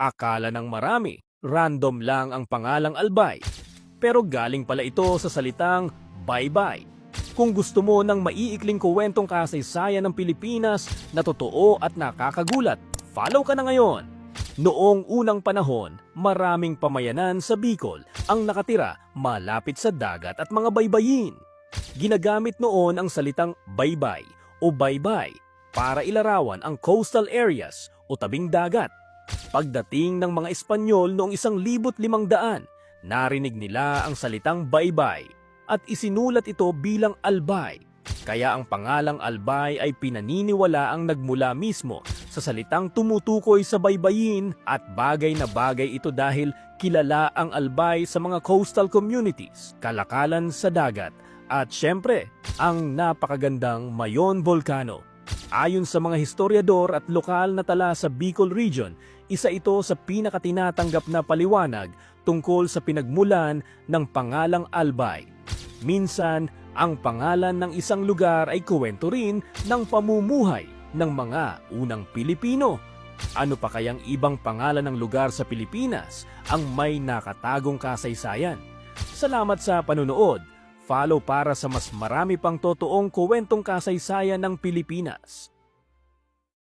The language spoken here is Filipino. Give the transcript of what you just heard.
Akala ng marami, random lang ang pangalang Albay. Pero galing pala ito sa salitang bye-bye. Kung gusto mo ng maiikling kwentong kasaysayan ng Pilipinas na totoo at nakakagulat, follow ka na ngayon! Noong unang panahon, maraming pamayanan sa Bicol ang nakatira malapit sa dagat at mga baybayin. Ginagamit noon ang salitang baybay o baybay para ilarawan ang coastal areas o tabing dagat. Pagdating ng mga Espanyol noong 1500, narinig nila ang salitang baybay at isinulat ito bilang albay. Kaya ang pangalang albay ay pinaniniwalaang nagmula mismo sa salitang tumutukoy sa baybayin at bagay na bagay ito dahil kilala ang albay sa mga coastal communities, kalakalan sa dagat at syempre ang napakagandang Mayon Volcano. Ayon sa mga historiador at lokal na tala sa Bicol Region, isa ito sa pinakatinatanggap na paliwanag tungkol sa pinagmulan ng pangalang Albay. Minsan, ang pangalan ng isang lugar ay kuwento rin ng pamumuhay ng mga unang Pilipino. Ano pa kayang ibang pangalan ng lugar sa Pilipinas ang may nakatagong kasaysayan? Salamat sa panunood. Follow para sa mas marami pang totoong kwentong kasaysayan ng Pilipinas.